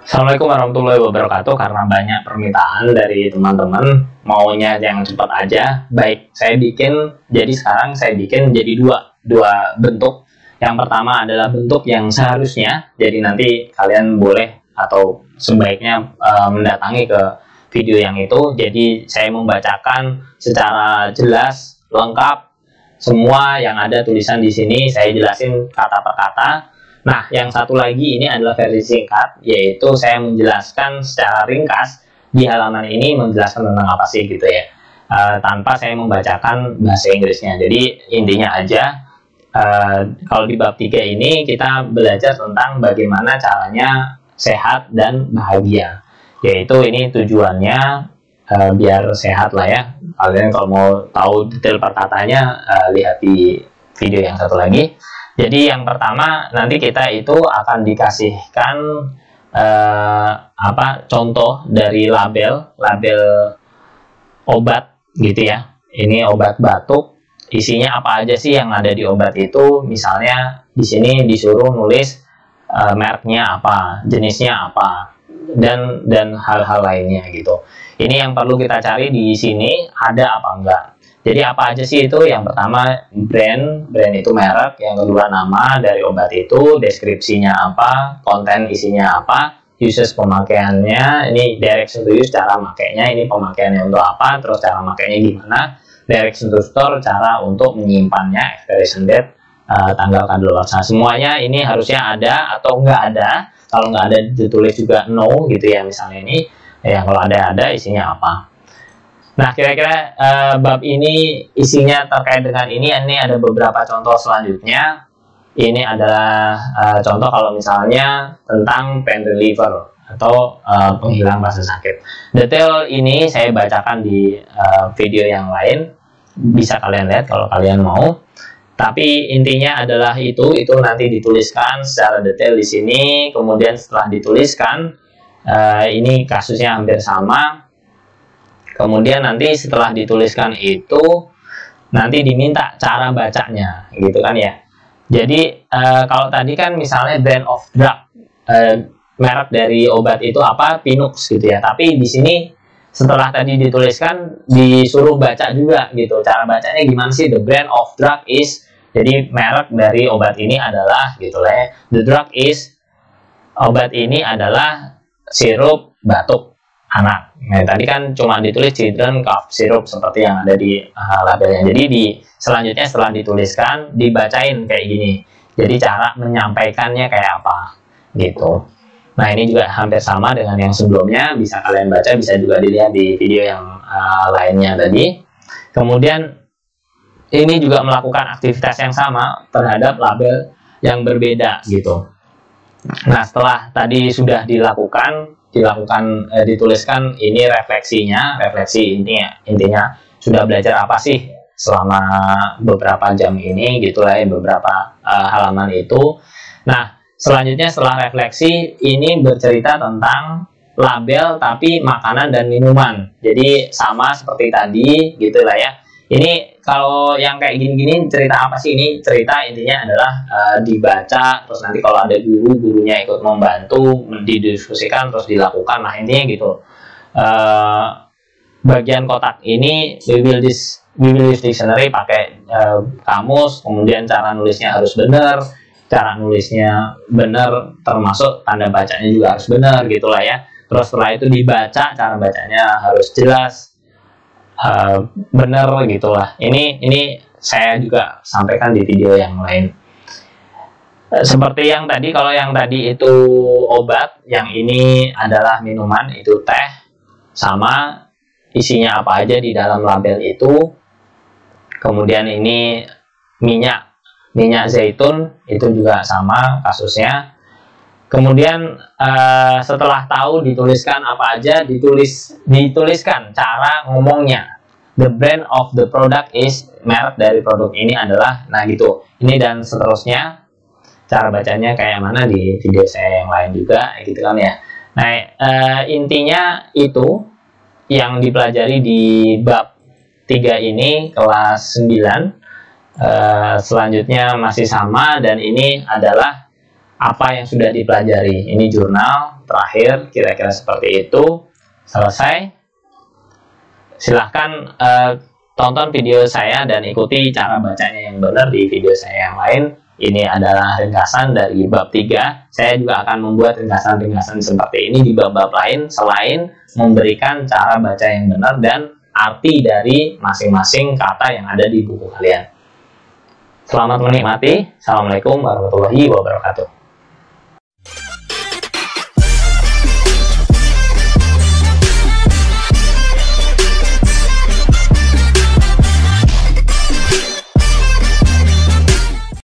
Assalamualaikum warahmatullahi wabarakatuh. Karena banyak permintaan dari teman-teman maunya yang cepat aja, baik saya bikin. Jadi sekarang saya bikin jadi dua bentuk. Yang pertama adalah bentuk yang seharusnya. Jadi nanti kalian boleh atau sebaiknya mendatangi ke video yang itu. Jadi saya membacakan secara jelas, lengkap semua yang ada tulisan di sini. Saya jelasin kata per kata. Nah, yang satu lagi ini adalah versi singkat, yaitu saya menjelaskan secara ringkas di halaman ini, menjelaskan tentang apa sih gitu ya, tanpa saya membacakan bahasa Inggrisnya. Jadi intinya aja, kalau di bab 3 ini kita belajar tentang bagaimana caranya sehat dan bahagia, yaitu ini tujuannya biar sehat lah ya. Kalian kalau mau tahu detail perkataannya, lihat di video yang satu lagi. Jadi yang pertama nanti kita itu akan dikasihkan contoh dari label obat gitu ya. Ini obat batuk, isinya apa aja sih yang ada di obat itu. Misalnya di sini disuruh nulis mereknya apa, jenisnya apa, dan hal-hal lainnya gitu. Ini yang perlu kita cari di sini, ada apa enggak. Jadi apa aja sih itu? Yang pertama brand itu merek, yang kedua nama dari obat itu, deskripsinya apa, konten isinya apa, uses pemakaiannya, ini direction to use, cara makainya, ini pemakaiannya untuk apa, terus cara makainya gimana, direction to store, cara untuk menyimpannya, expiration date, tanggal kadaluarsa, semuanya ini harusnya ada atau nggak ada. Kalau nggak ada ditulis juga no gitu ya, misalnya ini ya, kalau ada isinya apa. Nah, kira-kira bab ini isinya terkait dengan ini ada beberapa contoh selanjutnya. Ini adalah contoh kalau misalnya tentang pain reliever atau penghilang rasa sakit. Detail ini saya bacakan di video yang lain, bisa kalian lihat kalau kalian mau. Tapi intinya adalah itu nanti dituliskan secara detail di sini. Kemudian setelah dituliskan, ini kasusnya hampir sama. Kemudian nanti setelah dituliskan itu nanti diminta cara bacanya gitu kan ya. Jadi kalau tadi kan misalnya brand of drug, merek dari obat itu apa, Pinux gitu ya. Tapi di sini setelah tadi dituliskan disuruh baca juga gitu. Cara bacanya gimana sih? The brand of drug is, jadi merek dari obat ini adalah gitu lah ya. The drug is, obat ini adalah sirup batuk anak. Nah, tadi kan cuma ditulis children cough syrup seperti yang ada di labelnya. Jadi selanjutnya setelah dituliskan dibacain kayak gini. Jadi cara menyampaikannya kayak apa gitu. Nah, ini juga hampir sama dengan yang sebelumnya, bisa kalian baca, bisa juga dilihat di video yang lainnya tadi. Kemudian ini juga melakukan aktivitas yang sama terhadap label yang berbeda gitu. Nah, setelah tadi sudah dituliskan ini refleksinya, refleksi intinya sudah belajar apa sih selama beberapa jam ini gitulah ya, beberapa halaman itu. Nah, selanjutnya setelah refleksi ini bercerita tentang label tapi makanan dan minuman. Jadi sama seperti tadi gitulah ya. Ini kalau yang kayak gini-gini cerita apa sih? Ini cerita intinya adalah dibaca, terus nanti kalau ada gurunya ikut membantu, didiskusikan, terus dilakukan. Nah, intinya gitu. Bagian kotak ini we will use dictionary, pakai kamus, kemudian cara nulisnya harus benar, cara nulisnya benar, termasuk tanda bacanya juga harus benar gitulah ya. Terus setelah itu dibaca, cara bacanya harus jelas, bener gitulah. Ini saya juga sampaikan di video yang lain. Seperti yang tadi, kalau yang tadi itu obat, yang ini adalah minuman, itu teh, sama isinya apa aja di dalam label itu. Kemudian ini minyak zaitun, itu juga sama kasusnya. Kemudian setelah tahu dituliskan apa aja, dituliskan cara ngomongnya. The brand of the product is, merek dari produk ini adalah, nah gitu. Ini dan seterusnya. Cara bacanya kayak mana di video saya yang lain juga gitu kan ya. Nah, intinya itu yang dipelajari di bab 3 ini, kelas 9. Selanjutnya masih sama, dan ini adalah apa yang sudah dipelajari. Ini jurnal terakhir, kira-kira seperti itu. Selesai. Silahkan tonton video saya dan ikuti cara bacanya yang benar di video saya yang lain. Ini adalah ringkasan dari bab 3. Saya juga akan membuat ringkasan-ringkasan seperti ini di bab-bab lain, selain memberikan cara baca yang benar dan arti dari masing-masing kata yang ada di buku kalian. Selamat menikmati. Assalamualaikum warahmatullahi wabarakatuh.